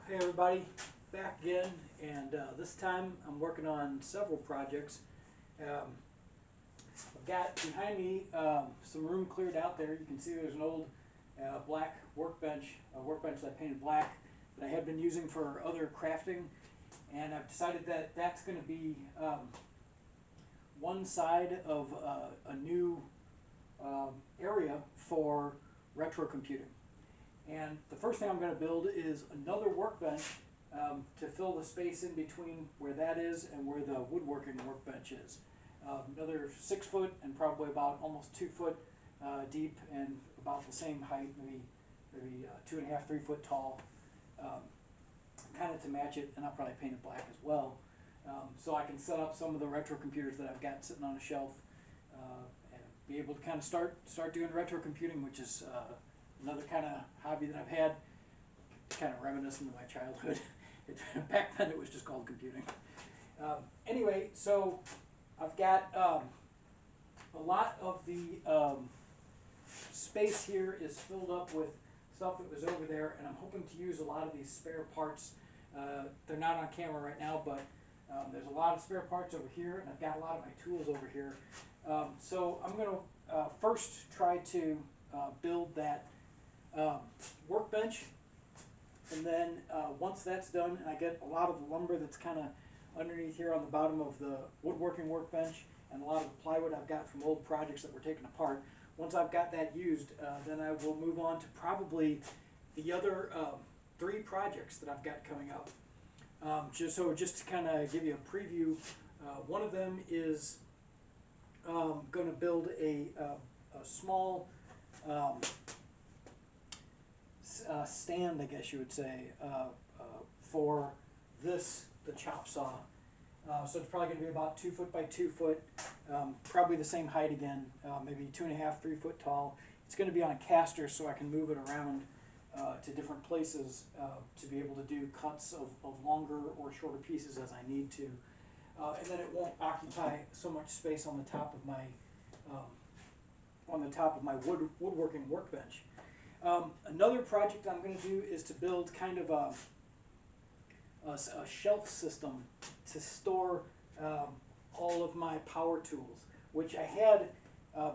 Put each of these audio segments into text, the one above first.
Hey everybody, back again, and this time I'm working on several projects. I've got behind me some room cleared out there. You can see there's an old black workbench, a workbench that I painted black that I had been using for other crafting, and I've decided that that's going to be one side of a new area for retrocomputing. And the first thing I'm going to build is another workbench to fill the space in between where that is and where the woodworking workbench is. Another 6 foot and probably about almost 2 foot deep and about the same height, maybe 2.5, 3 foot tall, kind of to match it. And I'll probably paint it black as well, so I can set up some of the retro computers that I've got sitting on a shelf and be able to kind of start doing retro computing, which is another kind of hobby that I've had, kind of reminiscent of my childhood. Back then it was just called computing. Anyway, so I've got a lot of the space here is filled up with stuff that was over there, and I'm hoping to use a lot of these spare parts. They're not on camera right now, but there's a lot of spare parts over here, and I've got a lot of my tools over here. So I'm going to first try to build that workbench, and then once that's done and I get a lot of the lumber that's kind of underneath here on the bottom of the woodworking workbench and a lot of the plywood I've got from old projects that were taken apart, once I've got that used, then I will move on to probably the other 3 projects that I've got coming up. Just to kind of give you a preview, one of them is going to build a small stand, I guess you would say, for the chop saw. So it's probably going to be about 2 foot by 2 foot, probably the same height again, maybe 2.5, 3 foot tall. It's going to be on casters, so I can move it around to different places to be able to do cuts of longer or shorter pieces as I need to. And then it won't occupy so much space on the top of my woodworking workbench. Another project I'm going to do is to build kind of a shelf system to store all of my power tools, which I had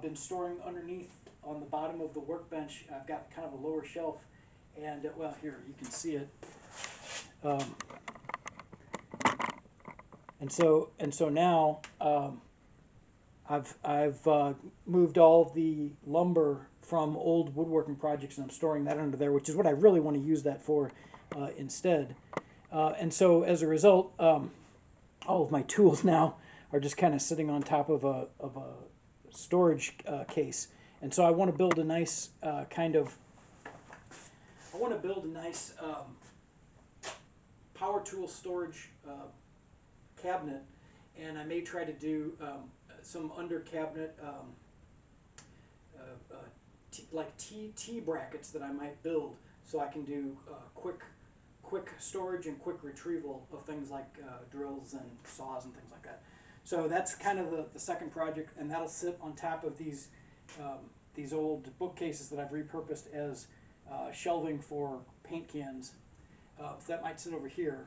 been storing underneath on the bottom of the workbench. I've got kind of a lower shelf, and well, here you can see it. And so now I've moved all of the lumber from old woodworking projects, and I'm storing that under there, which is what I really want to use that for instead. And so as a result, all of my tools now are just kind of sitting on top of a storage case. And so I want to build a nice power tool storage cabinet, and I may try to do some under cabinet like T brackets that I might build, so I can do quick storage and quick retrieval of things like drills and saws and things like that. So that's kind of the second project, and that'll sit on top of these old bookcases that I've repurposed as shelving for paint cans. So that might sit over here.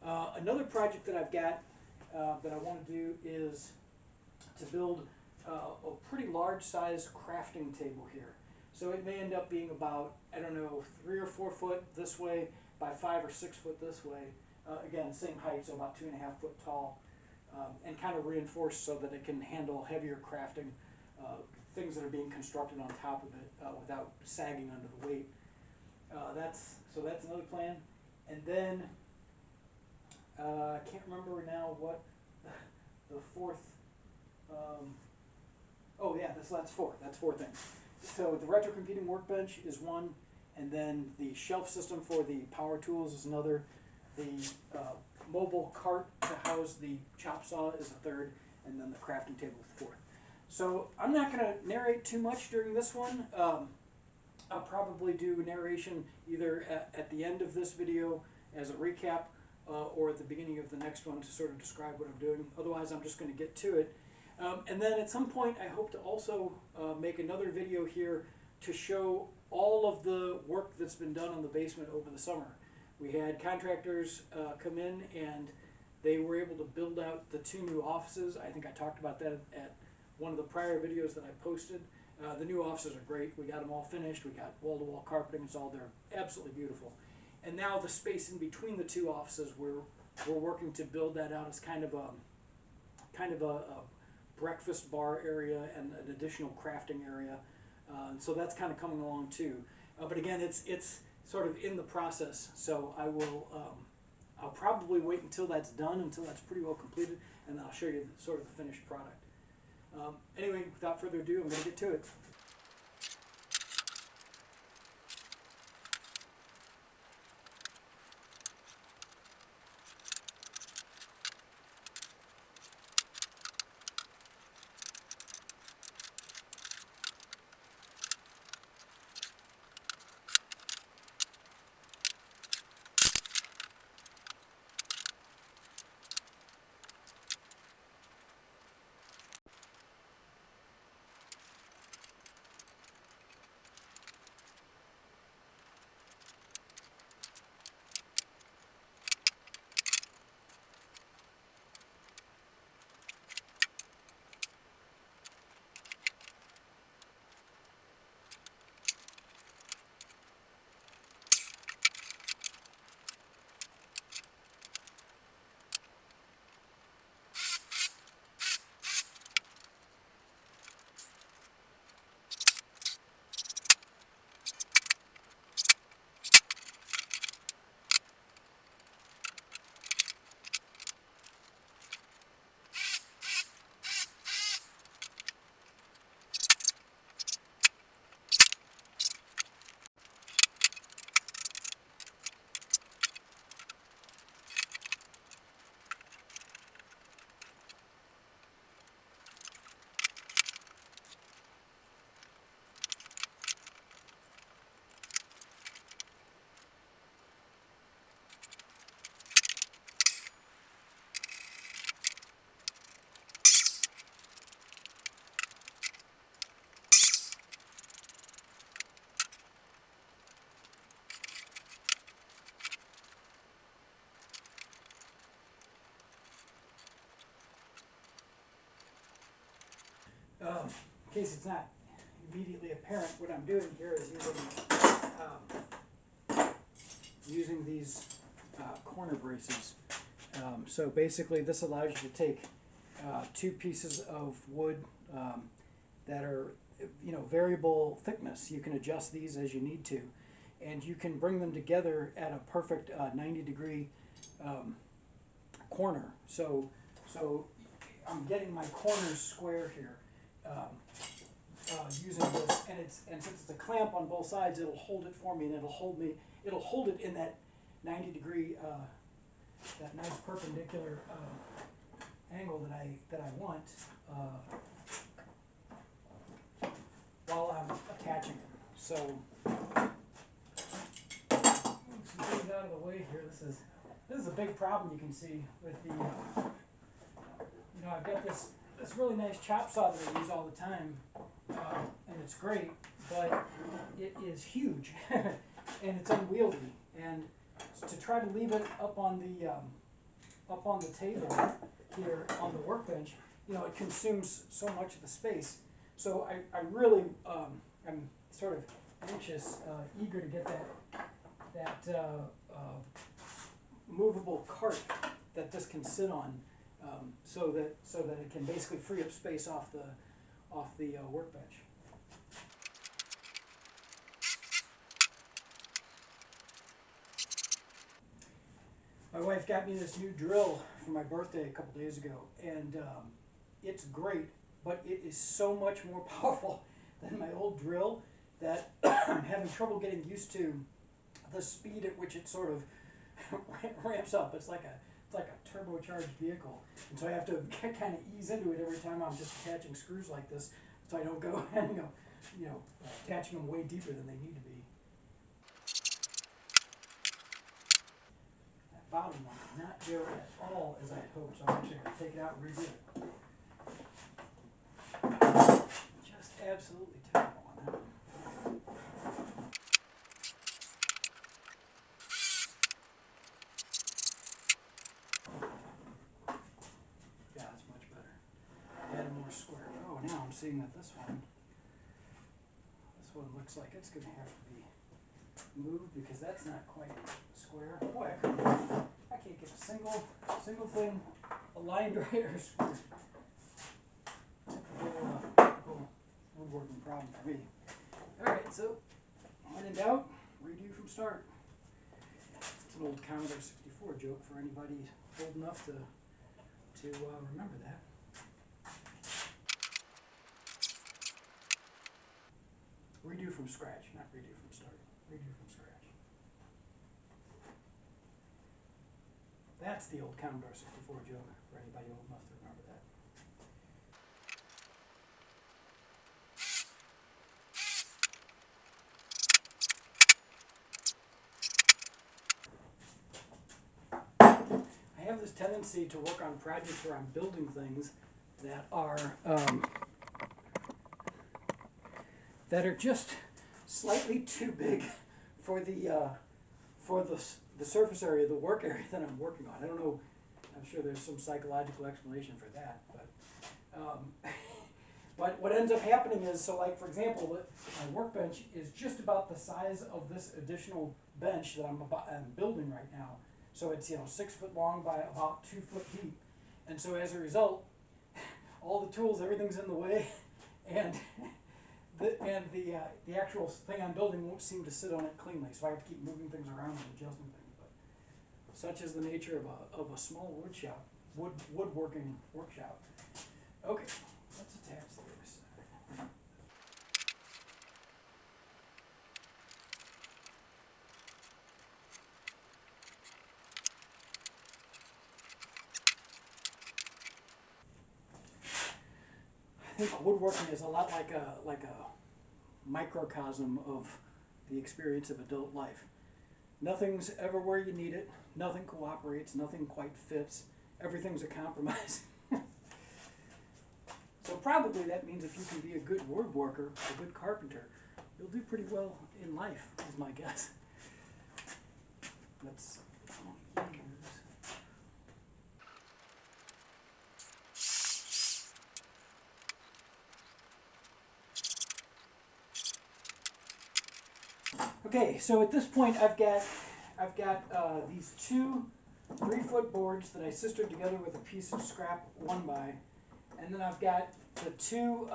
Another project that I've got that I want to do is to build a pretty large size crafting table here. So it may end up being about, I don't know, 3 or 4 foot this way by 5 or 6 foot this way. Again, same height, so about 2.5 foot tall, and kind of reinforced so that it can handle heavier crafting, things that are being constructed on top of it without sagging under the weight. That's another plan. And then I can't remember now what the fourth. Oh yeah, that's 4. That's 4 things. So the retrocomputing workbench is one, and then the shelf system for the power tools is another. The mobile cart to house the chop saw is a third, and then the crafting table is the 4th. So I'm not going to narrate too much during this one. I'll probably do narration either at the end of this video as a recap or at the beginning of the next one to sort of describe what I'm doing. Otherwise, I'm just going to get to it. And then at some point, I hope to also make another video here to show all of the work that's been done on the basement over the summer. We had contractors come in, and they were able to build out the 2 new offices. I think I talked about that at one of the prior videos that I posted. The new offices are great. We got them all finished. We got wall-to-wall carpeting installed. They're absolutely beautiful. And now the space in between the 2 offices, we're working to build that out as kind of a breakfast bar area and an additional crafting area. So that's kind of coming along too. But again, it's sort of in the process. So I'll probably wait until that's done, until that's pretty well completed, and then I'll show you sort of the finished product. Anyway, without further ado, I'm going to get to it. In case it's not immediately apparent, what I'm doing here is using these corner braces. So basically this allows you to take 2 pieces of wood that are variable thickness. You can adjust these as you need to, and you can bring them together at a perfect 90-degree corner. So I'm getting my corners square here. Using this, and since it's a clamp on both sides, it'll hold it for me, and it'll hold it in that 90-degree, that nice perpendicular angle that I want while I'm attaching it. So, move some things out of the way here. This is a big problem you can see with the I've got this really nice chop saw that I use all the time, and it's great, but it is huge and it's unwieldy. And to try to leave it up on the table here on the workbench, it consumes so much of the space. So I really I'm sort of anxious, eager to get that movable cart that this can sit on. So that it can basically free up space off the workbench. My wife got me this new drill for my birthday a couple days ago, and it's great, but it is so much more powerful than my old drill that I'm having trouble getting used to the speed at which it sort of ramps up. It's like a turbocharged vehicle, and so I have to kind of ease into it every time I'm just attaching screws like this, so I don't go and attaching them way deeper than they need to be. That bottom one did not go at all as I had hoped, so I'm actually going to take it out and redo it. Just absolutely terrible on that one. seeing that this one looks like it's going to have to be moved because that's not quite square. Boy, I can't get a single thing aligned right or square. Typical woodworking problem for me. All right, so when in doubt, redo from start. It's an old Commodore 64 joke for anybody old enough to remember that. Redo from scratch, not redo from start. Redo from scratch. That's the old Commodore 64 joke for anybody old enough to remember that. I have this tendency to work on projects where I'm building things that are just slightly too big for the surface area, the work area that I'm working on. I don't know. I'm sure there's some psychological explanation for that, but what ends up happening is, so like for example, my workbench is just about the size of this additional bench that I'm building right now. So it's 6 foot long by about 2 foot deep, and so as a result, all the tools, everything's in the way, and the actual thing I'm building won't seem to sit on it cleanly. So I have to keep moving things around and adjusting things. But such is the nature of a small woodworking workshop. Okay, let's attach the other side. I think woodworking is a lot like a microcosm of the experience of adult life. Nothing's ever where you need it. Nothing cooperates. Nothing quite fits. Everything's a compromise. So probably that means if you can be a good woodworker, a good carpenter, you'll do pretty well in life, is my guess. Let's use. Okay, so at this point I've got these two 3-foot boards that I sistered together with a piece of scrap 1x, and then I've got the two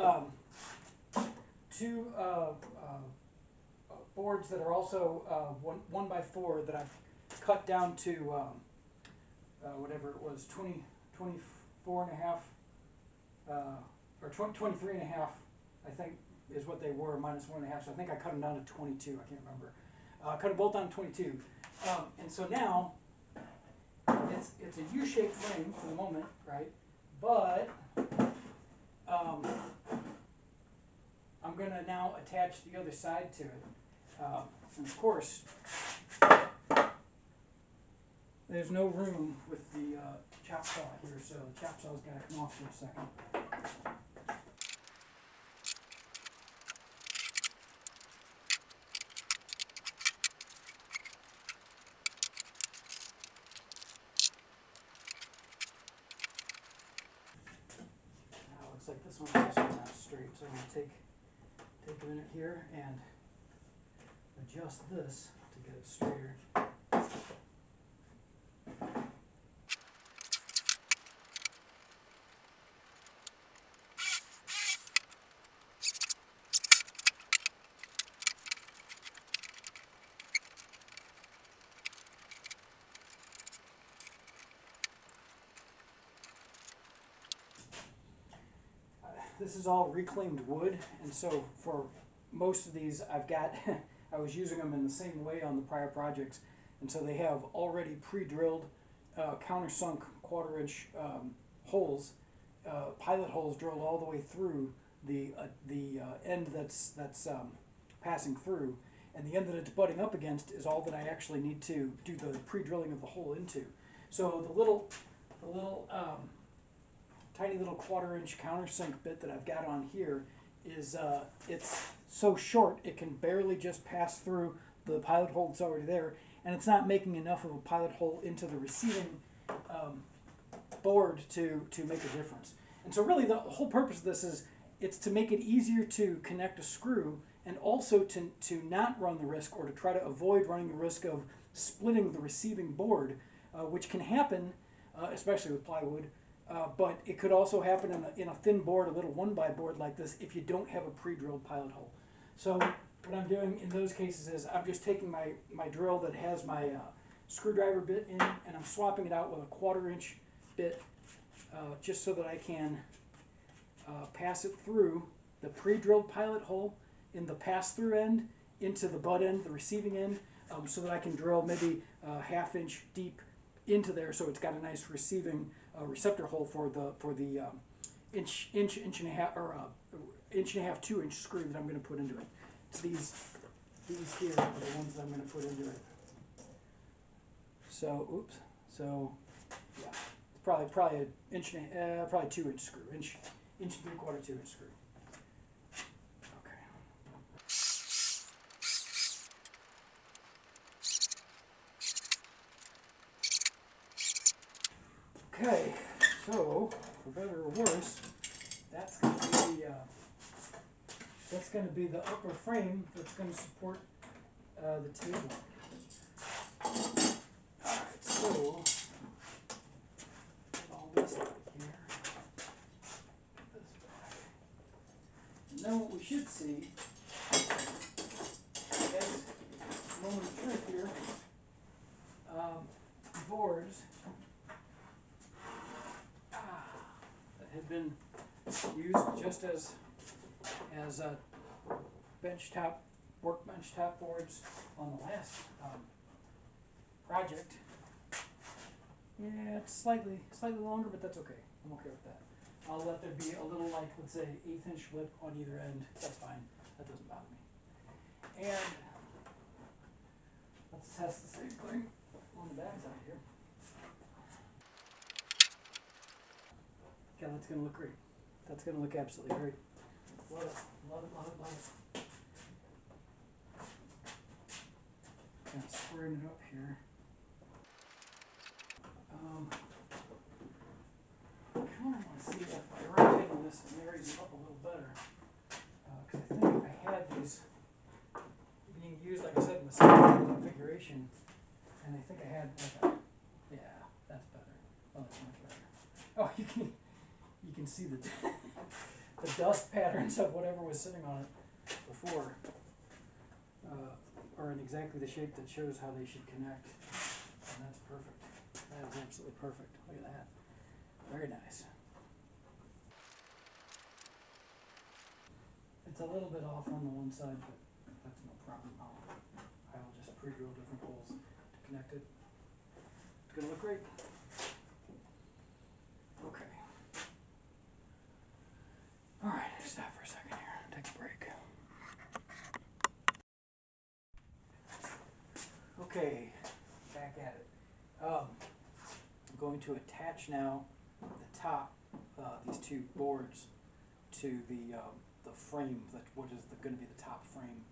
boards that are also 1x4 that I've cut down to whatever it was, 24 and a half or 23 and a half, I think, is what they were, minus 1.5. So I think I cut them down to 22. I can't remember. Cut them both down to 22. And so now it's a U-shaped frame for the moment, right? But I'm going to now attach the other side to it. And of course, there's no room with the chop saw here, so the chop saw's got to come off for a second. Looks like this one also is not straight, so I'm going to take a minute here and adjust this to get it straighter. This is all reclaimed wood, and so for most of these I was using them in the same way on the prior projects, and so they have already pre-drilled countersunk 1/4-inch holes, pilot holes drilled all the way through the end that's passing through, and the end that it's butting up against is all that I actually need to do the pre-drilling of the hole into. So the little tiny little 1/4-inch countersunk bit that I've got on here is it's so short it can barely just pass through the pilot hole that's already there, and it's not making enough of a pilot hole into the receiving board to make a difference. And so really the whole purpose of this it's to make it easier to connect a screw, and also to not run the risk, or to try to avoid running the risk of splitting the receiving board, which can happen, especially with plywood, but it could also happen in a thin board, a little 1x board like this, if you don't have a pre-drilled pilot hole. So what I'm doing in those cases is I'm just taking my drill that has my screwdriver bit in, and I'm swapping it out with a 1/4" bit, just so that I can pass it through the pre-drilled pilot hole in the pass-through end into the butt end, the receiving end, so that I can drill maybe a 1/2 inch deep into there, so it's got a nice receiving receptor hole for the inch and a half, or inch and a half, 2-inch screw that I'm going to put into it. So these here are the ones that I'm going to put into it. So oops. So yeah, it's probably an inch and probably 2-inch screw, inch and 3/4, 2-inch screw. Okay, so for better or worse, that's going to be the upper frame that's going to support the table. Alright, so put all this out here. Put this back. And then what we should see is moment of truth here. Boards that had been used just as workbench top boards on the last project. Yeah, it's slightly longer, but that's okay. I'm okay with that. I'll let there be a little, like, let's say, 1/8 inch lip on either end. That's fine. That doesn't bother me. And let's test the same thing on the back side here. Yeah, that's going to look great. That's going to look absolutely great. Love it, love it, love it, love it. Kind of squaring it up here. I kind of want to see if by rotating this it marries it up a little better. Because I think I had these being used, like I said, in the same configuration. And I think I had like a, yeah, that's better. Oh, that's much better. Oh, you can see the dust patterns of whatever was sitting on it before are in exactly the shape that shows how they should connect. And that's perfect. That is absolutely perfect. Look at that. Very nice. It's a little bit off on the one side, but that's no problem. I'll just pre-drill different holes to connect it. It's going to look great. Okay. Alright, stop for a second here. Take a break. Okay, back at it. I'm going to attach now the top, these two boards, to the frame, what is going to be the top frame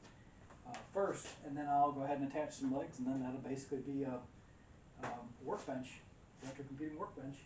first, and then I'll go ahead and attach some legs, and then that'll basically be a workbench, retrocomputing workbench.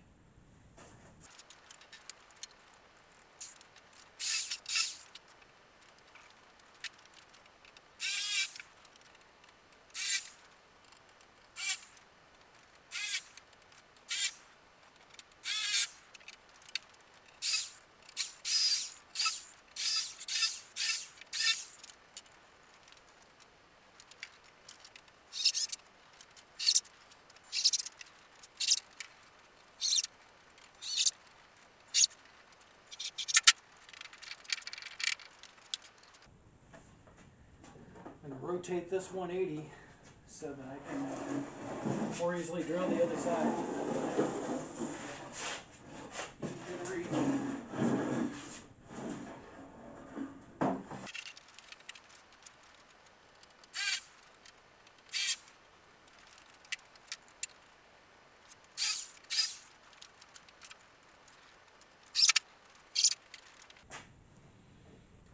I'm going to rotate this 180 so that I can more easily drill the other side. Good reach.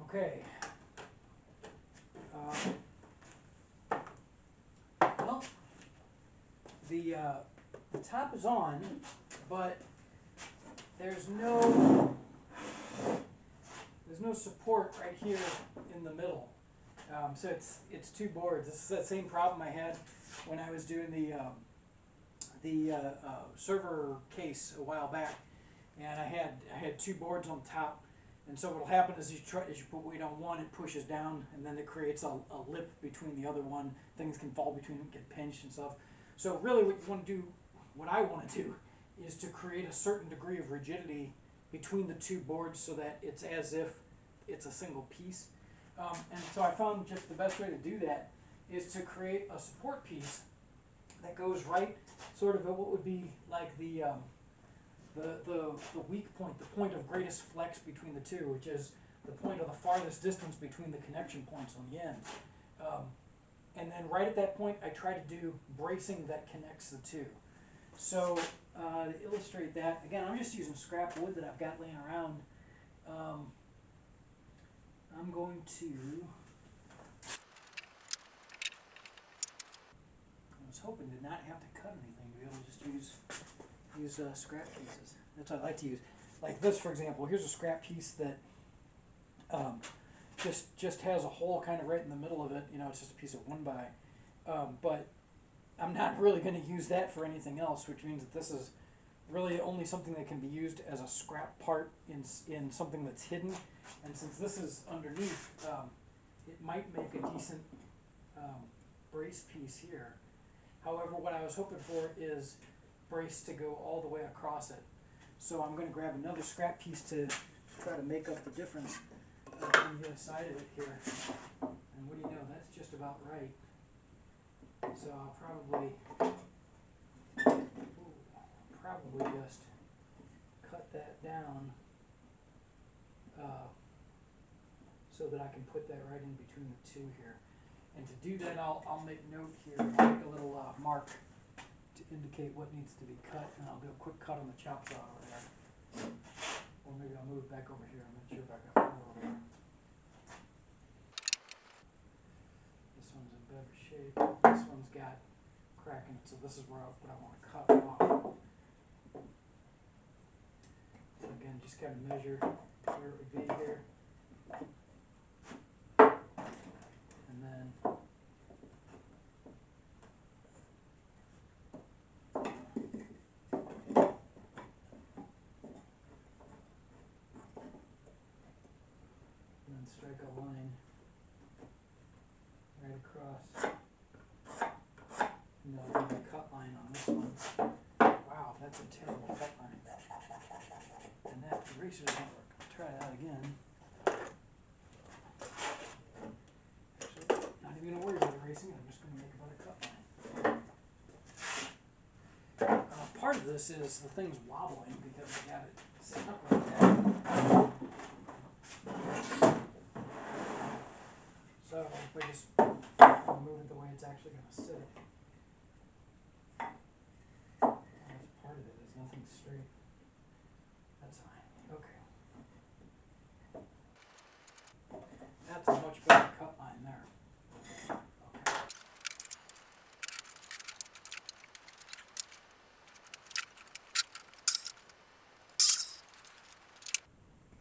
Okay. Well, the top is on, but there's no there's no support right here in the middle. So it's two boards. This is that same problem I had when I was doing the server case a while back, and I had two boards on top. And so what'll happen is as you put weight on one, it pushes down, and then it creates a lip between the other one. Things can fall between them, get pinched and stuff. So really what you want to do, what I want to do, is to create a certain degree of rigidity between the two boards so that it's as if it's a single piece. And so I found just the best way to do that is to create a support piece that goes right sort of at what would be like the weak point, the point of greatest flex between the two, which is the point of the farthest distance between the connection points on the end. And then right at that point, I try to do bracing that connects the two. So to illustrate that, again, I'm just using scrap wood that I've got laying around. I'm going to, I was hoping to not have to cut anything, to be able to just use scrap pieces. That's what I like to use. Like this, for example, here's a scrap piece that just has a hole kind of right in the middle of it. You know, it's just a piece of 1x. But I'm not really going to use that for anything else, which means that this is really only something that can be used as a scrap part in something that's hidden. And since this is underneath, it might make a decent brace piece here. However, what I was hoping for is brace to go all the way across it. So I'm going to grab another scrap piece to try to make up the difference on the other side of it here. And what do you know, that's just about right. So I'll probably just cut that down so that I can put that right in between the two here. And to do that, I'll make note here. I'll make a little mark to indicate what needs to be cut, and I'll do a quick cut on the chop saw over there. Or maybe I'll move it back over here. I'm not sure if I got four over there. This one's in better shape. This one's got crack in it, so this is where what I want to cut off. So again, just kind of measure where it would be here. And then strike a line right across. And then I'll do a cut line on this one. Wow, that's a terrible cut line. And that eraser doesn't work. I'll try that again. Actually, not even going to worry about erasing it. I'm just going to make another cut line. Part of this is the thing's wobbling because I got it set up like that. So if I just move it the way it's actually going to sit. That's part of it, is nothing straight. That's fine. Okay. That's a much better cut line there.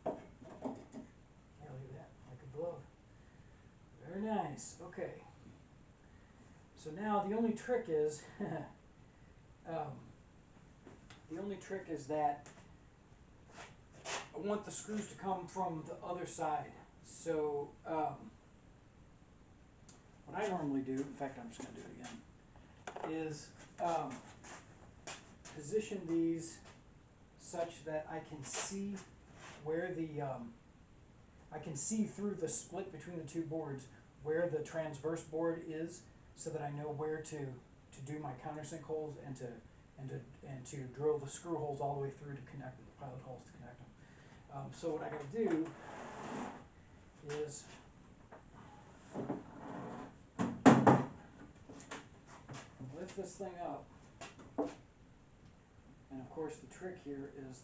Okay. Yeah, look at that, like a glove. Very nice. Okay. So now the only trick is that I want the screws to come from the other side. So what I normally do, in fact I'm just going to do it again, is position these such that I can see where I can see through the split between the two boards where the transverse board is, so that I know where to do my countersink holes and to drill the screw holes all the way through to connect the pilot holes to connect them. So what I got to do is lift this thing up, and of course the trick here is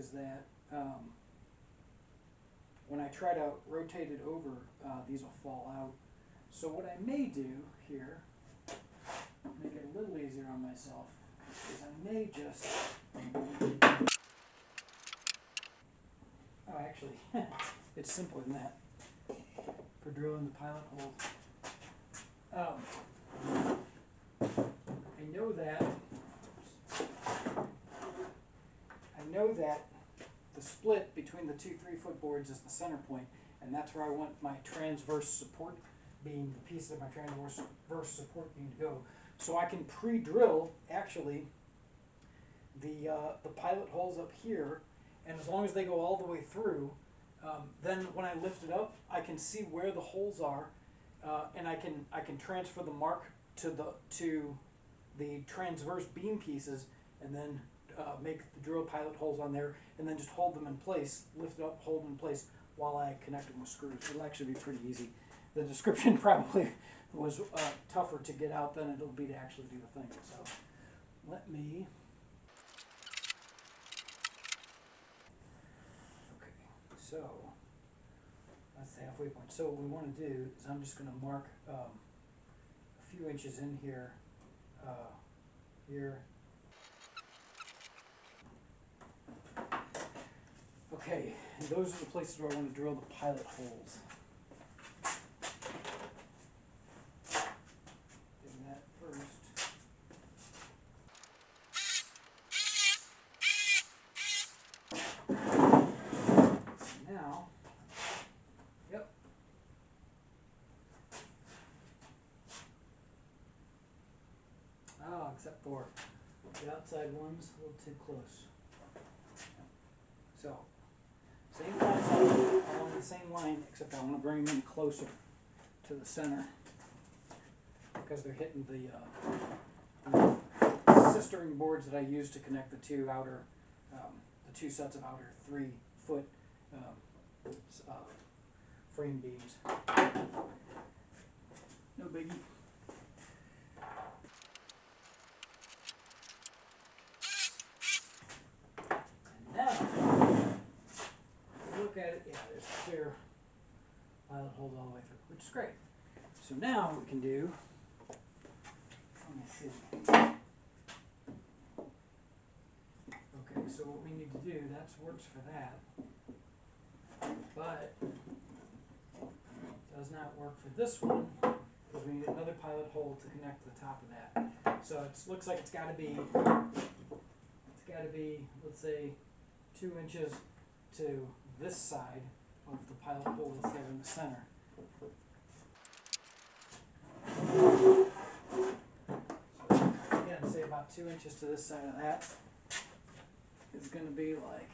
that when I try to rotate it over, these will fall out. So what I may do here, make it a little easier on myself, is I may just Oh, actually, it's simpler than that for drilling the pilot hole. I know that the split between the two 3-foot boards is the center point, and that's where I want my transverse support beam, the piece of my transverse support beam to go. So I can pre-drill actually the pilot holes up here, and as long as they go all the way through, then when I lift it up, I can see where the holes are, and I can transfer the mark to the transverse beam pieces, and then make the drill pilot holes on there, and then just hold them in place, lift it up, hold them in place while I connect them with screws. It'll actually be pretty easy. The description probably was tougher to get out than it'll be to actually do the thing. So let me. Okay, so that's the halfway point. So what we want to do is I'm just going to mark a few inches in here, here. Okay, and those are the places where I want to drill the pilot holes. Doing that first. Now, yep. Oh, except for the outside ones, a little too close. So, same concept along the same line, except I want to bring them in closer to the center because they're hitting the sistering boards that I use to connect the two outer, the two sets of outer 3-foot frame beams. No biggie. Look at it, yeah, there's clear pilot holes all the way through, which is great. So now what we can do, let me see. Okay, so what we need to do, that works for that, but does not work for this one, because we need another pilot hole to connect to the top of that. So it looks like it's got to be, let's say, 2 inches to this side of the pilot hole that's there in the center. So again, say about 2 inches to this side of that is going to be like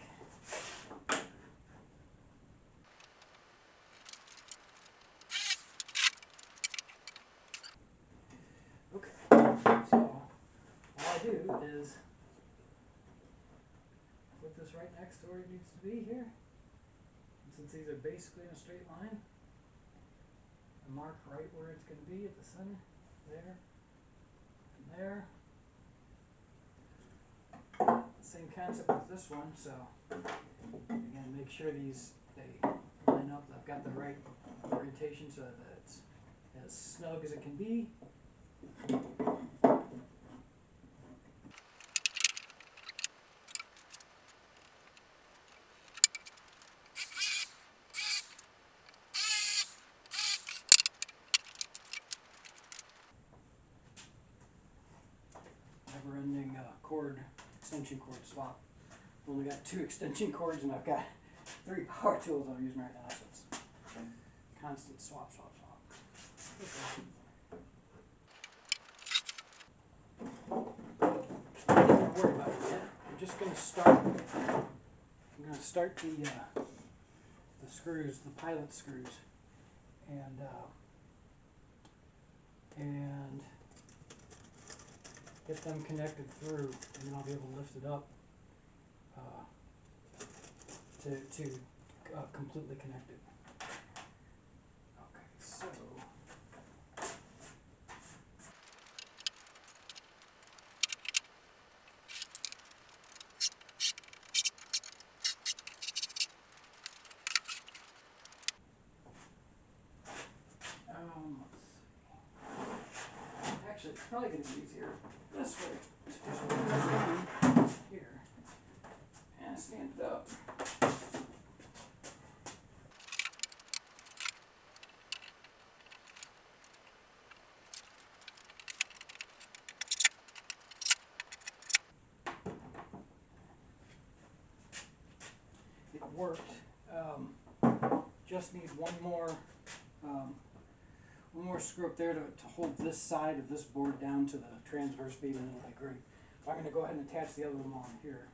okay. So all I do is put this right next to where it needs to be here. Since these are basically in a straight line, I mark right where it's going to be at the center, there, and there. Same concept as this one, so again, make sure they line up. I've got the right orientation so that it's as snug as it can be. Never-ending extension cord swap. Only got 2 extension cords, and I've got 3 power tools I'm using right now, so it's constant swap. Okay. I'm not worried about it yet. I'm just going to start. I'm going to start the screws, the pilot screws, and get them connected through, and then I'll be able to lift it up to completely connect it. Okay, so let's see. Actually, it's probably going to be easier this way. So just put this down here and stand it up. worked. Just need one more screw up there to hold this side of this board down to the transverse beam, and it'll be great. I'm going to go ahead and attach the other one on here.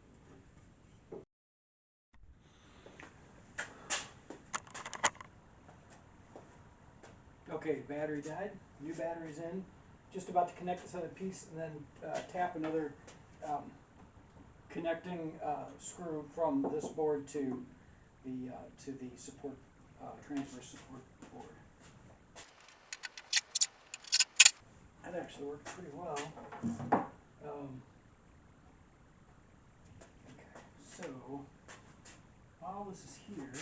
Okay, battery died. New battery's in. Just about to connect this other piece, and then tap another connecting screw from this board to the support transverse support board. That actually worked pretty well. Okay, so while this is here,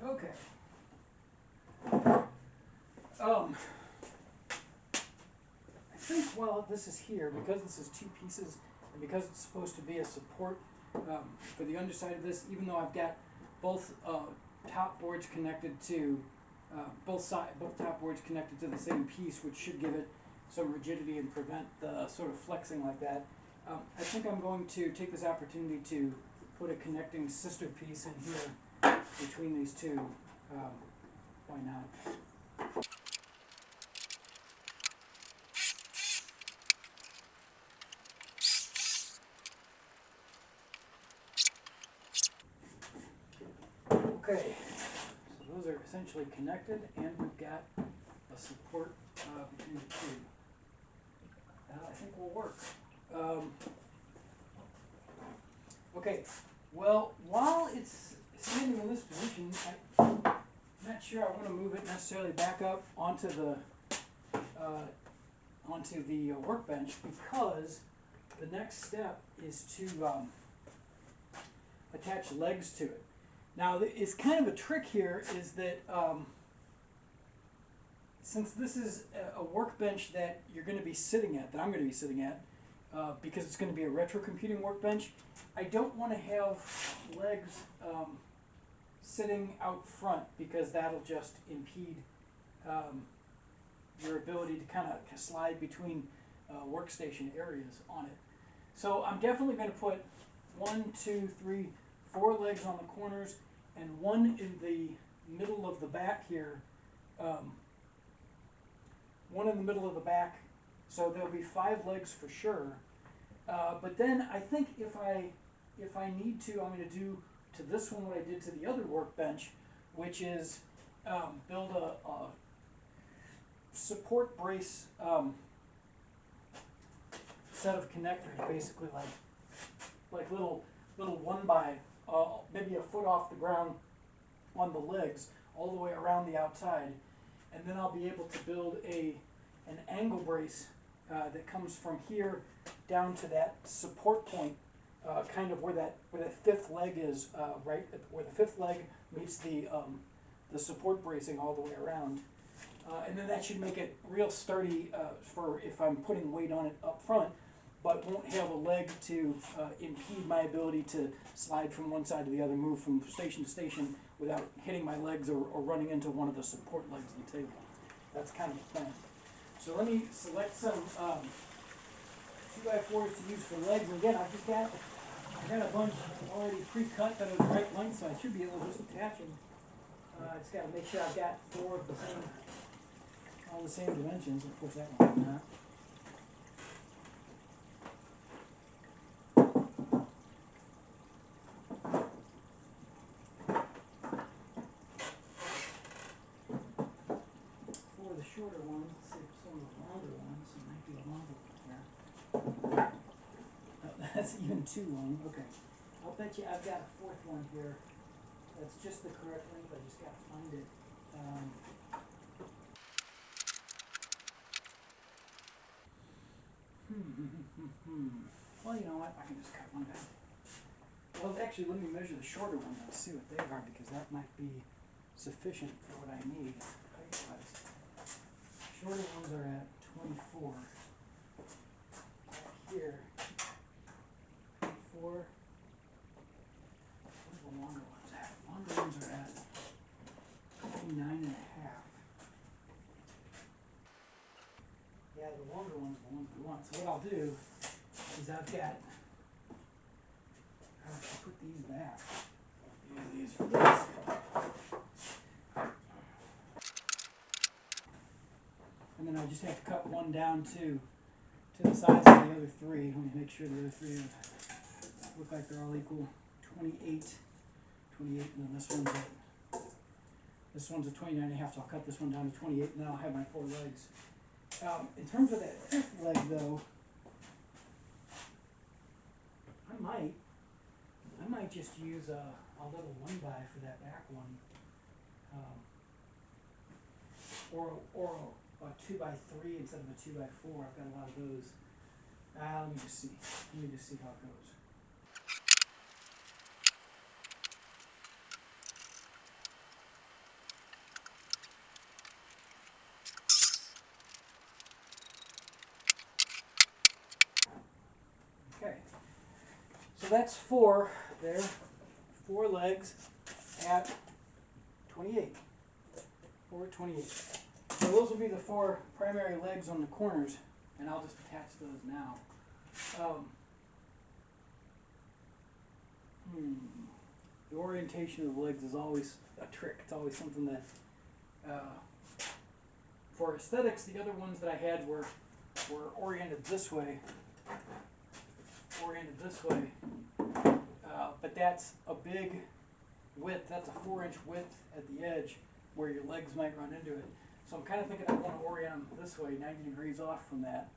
okay. I think while this is here, because this is two pieces, and because it's supposed to be a support for the underside of this, even though I've got both top boards connected to both top boards connected to the same piece, which should give it some rigidity and prevent the sort of flexing like that. I think I'm going to take this opportunity to put a connecting sister piece in here between these two. Why not? Okay, so those are essentially connected, and we've got a support between the two. That I think will work. Okay, well, while it's standing in this position, I'm not sure I want to move it necessarily back up onto the workbench, because the next step is to attach legs to it. Now, it's kind of a trick here is that since this is a workbench that you're going to be sitting at, that I'm going to be sitting at, because it's going to be a retrocomputing workbench, I don't want to have legs sitting out front, because that'll just impede your ability to kind of slide between workstation areas on it. So I'm definitely going to put 1, 2, 3, 4 legs on the corners, and one in the middle of the back here. One in the middle of the back, so there'll be 5 legs for sure. But then I think if I need to, I'm going to do to this one what I did to the other workbench, which is build a support brace set of connectors, basically like little 1 by maybe a foot off the ground on the legs, all the way around the outside, and then I'll be able to build an angle brace that comes from here down to that support point, kind of where that 5th leg is, right where the 5th leg meets the support bracing all the way around, and then that should make it real sturdy for if I'm putting weight on it up front, but won't have a leg to impede my ability to slide from one side to the other, move from station to station without hitting my legs or running into one of the support legs of the table. That's kind of the plan. So let me select some 2x4s to use for legs. And again, I got a bunch already pre-cut that are the right length, so I should be able to just attach them. I just got to make sure I've got 4 of the same, all the same dimensions. Of course, that one's not. Shorter ones, let's see if some of the longer ones, it might be a longer one here. Oh, that's even too long. Okay. I'll bet you I've got a 4th one here. That's just the correct length, I just got to find it. Well, you know what, I can just cut one down. Well, actually, let me measure the shorter ones and see what they are, because that might be sufficient for what I need height-wise. Shorter ones are at 24. Back here, 24. Where's the longer ones at? Longer ones are at longer ones are the ones we want. So what I'll do is I'll put these back. Use these for this. And then I just have to cut one down to the size of the other three. Let me make sure the other three look like they're all equal. 28, and then this one's a 29 and a half, so I'll cut this one down to 28, and then I'll have my 4 legs. In terms of that fifth leg, though, I might just use a little 1x for that back one, or a 2x3 instead of a 2x4. I've got a lot of those. Let me just see how it goes. Okay, so that's 4 there, 4 legs at 28, 4 at 28. So those will be the 4 primary legs on the corners, and I'll just attach those now. The orientation of the legs is always a trick. It's always something that, for aesthetics, the other ones that I had were oriented this way. But that's a big width. That's a 4-inch width at the edge where your legs might run into it. So I'm kind of thinking I want to orient them this way, 90 degrees off from that.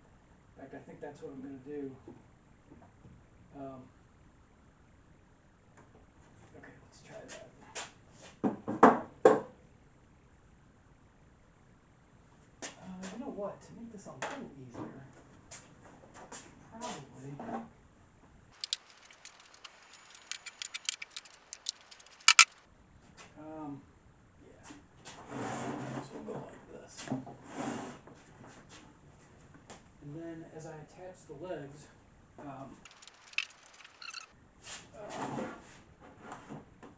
In fact, I think that's what I'm going to do. Okay, let's try that. You know what? To make this a little easier, probably. Yeah. So we'll go like this. And then as I attach the legs,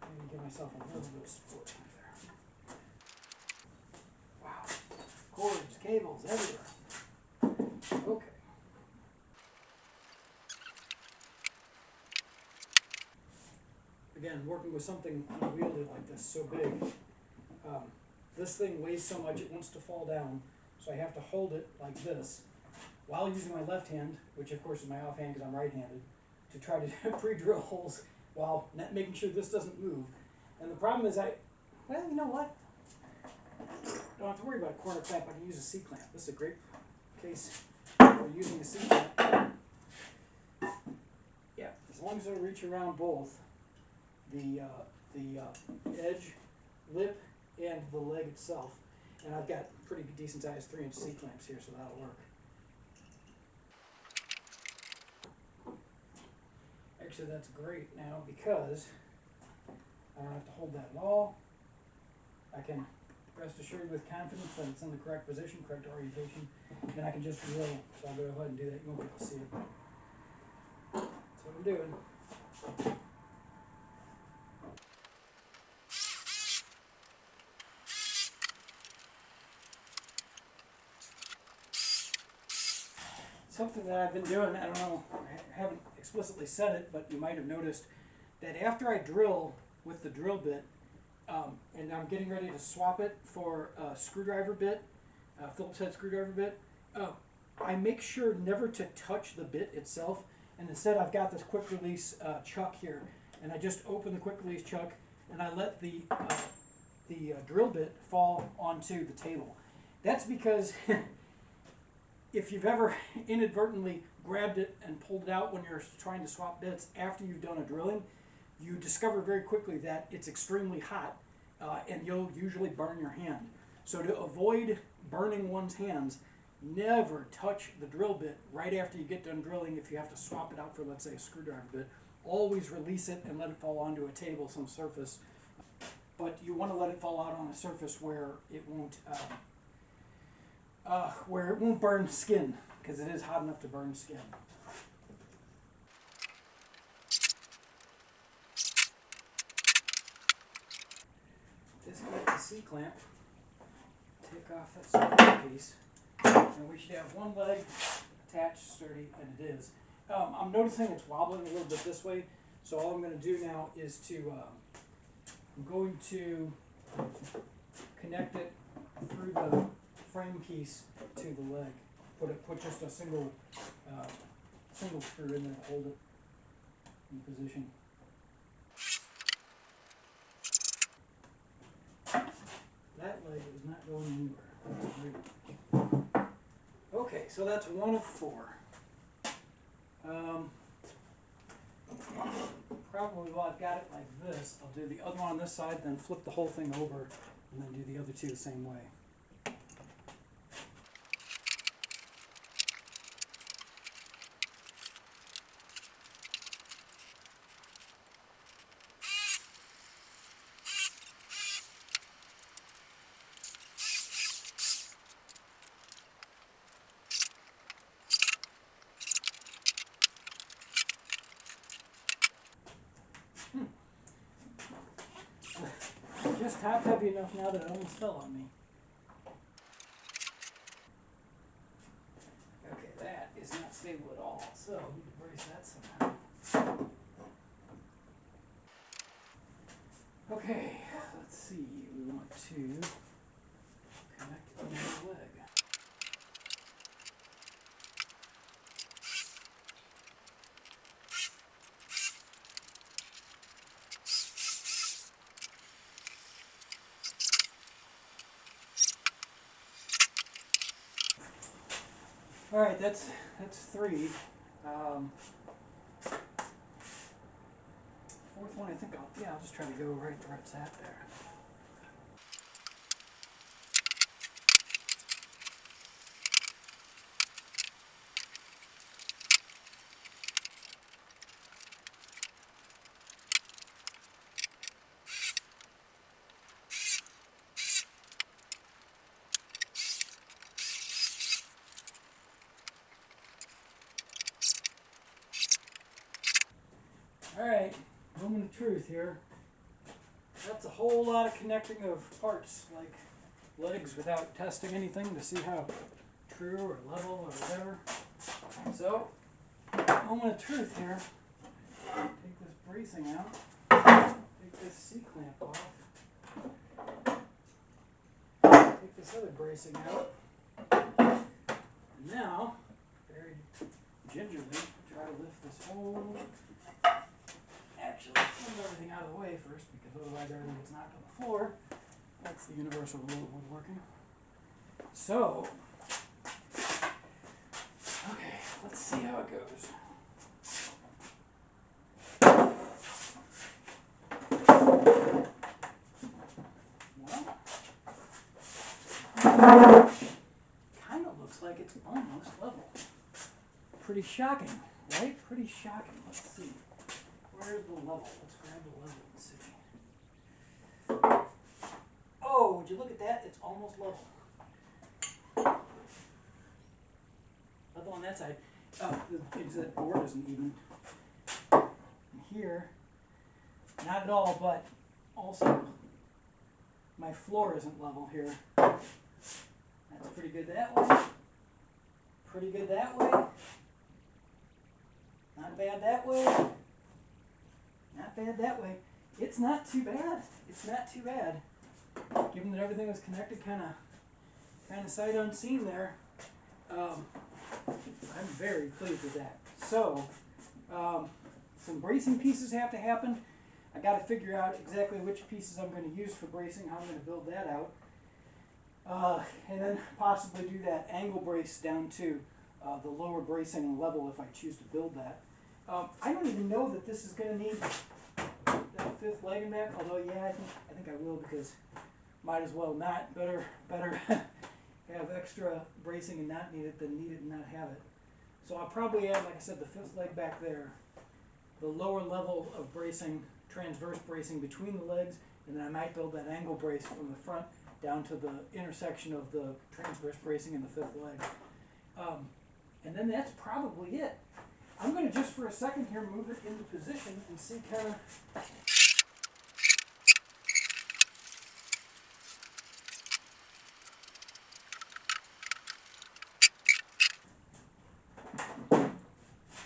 maybe give myself a little bit of support there. Wow. Cords, cables, everywhere. Okay. Again, working with something unwieldy like this, so big, this thing weighs so much it wants to fall down, so I have to hold it like this while using my left hand, which of course is my offhand because I'm right-handed, to try to pre-drill holes while making sure this doesn't move. And the problem is well, you know what? Don't have to worry about a corner clamp. I can use a C-clamp. This is a great case for using a C-clamp. Yeah, as long as it'll reach around both the edge, lip, and the leg itself. And I've got pretty decent sized 3-inch C-clamps here, so that'll work. Actually, that's great now because I don't have to hold that at all. I can rest assured with confidence that it's in the correct position, correct orientation. Then I can just drill. So I'll go ahead and do that. You won't be able to see it. That's what I'm doing. Something that I've been doing, I don't know, I haven't explicitly said it, but you might have noticed that after I drill with the drill bit, and I'm getting ready to swap it for a screwdriver bit, a Phillips head screwdriver bit, I make sure never to touch the bit itself, and instead I've got this quick release chuck here, and I just open the quick release chuck, and I let the drill bit fall onto the table. That's because if you've ever inadvertently grabbed it and pulled it out when you're trying to swap bits after you've done a drilling, you discover very quickly that it's extremely hot, and you'll usually burn your hand. So to avoid burning one's hands, never touch the drill bit right after you get done drilling if you have to swap it out for, let's say, a screwdriver bit. Always release it and let it fall onto a table, some surface. But you want to let it fall out on a surface where it won't burn skin, because it is hot enough to burn skin. Disconnect the C-clamp, take off that square piece, And we should have one leg attached, sturdy, and it is. I'm noticing it's wobbling a little bit this way, so all I'm going to do now is I'm going to connect it through the frame piece to the leg. Put just a single screw in there to hold it in position. That leg is not going anywhere. Okay, so that's one of four. Probably while I've got it like this, I'll do the other one on this side, then flip the whole thing over, and then do the other two the same way. Just top heavy enough now that it almost fell on me. Okay, that is not stable at all, so we need to brace that somehow. Okay, let's see. We want to connect another leg. All right, that's three. Fourth one, I think I'll just try to go right where it's at there. All right, moment of truth here. That's a whole lot of connecting of parts, like legs, without testing anything to see how true or level or whatever. So, moment of truth here. Take this bracing out. Take this C-clamp off. Take this other bracing out. And now, very gingerly, try to lift this whole. Actually, move everything out of the way first, because otherwise everything gets knocked on the floor. That's the universal rule of woodworking. So, okay, let's see how it goes. Well, kind of looks like it's almost level. Pretty shocking, right? Pretty shocking. Let's see. Where's the level? Let's grab the level and see. Oh, would you look at that? It's almost level. Level on that side. Oh, that board isn't even. And here, not at all, but also my floor isn't level here. That's pretty good that way. Pretty good that way. Not bad that way. Not bad that way. It's not too bad. It's not too bad. Given that everything was connected kind of sight unseen there, I'm very pleased with that. So, some bracing pieces have to happen. I got to figure out exactly which pieces I'm going to use for bracing, how I'm going to build that out. And then possibly do that angle brace down to the lower bracing level if I choose to build that. I don't even know that this is going to need that fifth leg in back, although yeah, I think I will, because might as well not. Better have extra bracing and not need it than need it and not have it. So I'll probably add, like I said, the fifth leg back there, the lower level of bracing, transverse bracing between the legs, and then I might build that angle brace from the front down to the intersection of the transverse bracing and the fifth leg. And then that's probably it. I'm going to just for a second here move it into position and see kind of.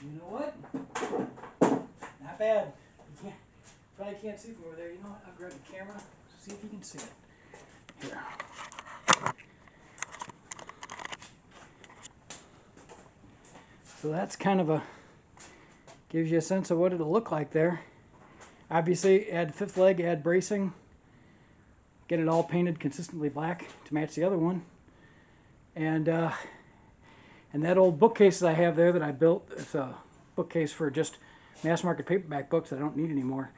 You know what? Not bad. You probably can't see from over there. You know what? I'll grab the camera, see if you can see it. Here. So that's kind of gives you a sense of what it'll look like there. Obviously, add fifth leg, add bracing. Get it all painted consistently black to match the other one. And that old bookcase that I have there that I built, it's a bookcase for just mass market paperback books that I don't need anymore.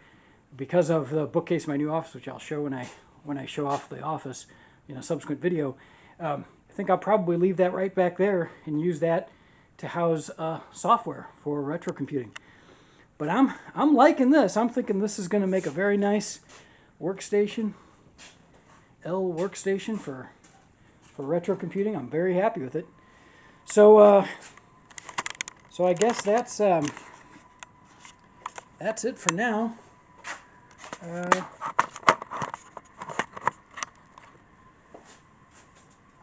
Because of the bookcase in my new office, which I'll show when I show off the office in a subsequent video, I think I'll probably leave that right back there and use that to house software for retrocomputing. But I'm liking this. I'm thinking this is going to make a very nice workstation, L workstation for retrocomputing. I'm very happy with it. So so I guess that's it for now.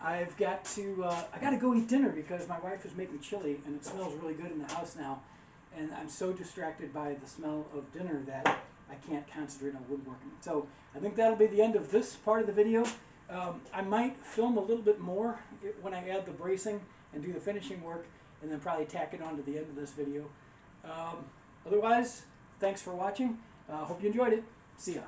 I've got to I got to go eat dinner because my wife is making chili and it smells really good in the house now, and I'm so distracted by the smell of dinner that I can't concentrate on woodworking. So I think that'll be the end of this part of the video. I might film a little bit more when I add the bracing and do the finishing work, and then probably tack it on to the end of this video. Otherwise, thanks for watching. Hope you enjoyed it. See ya.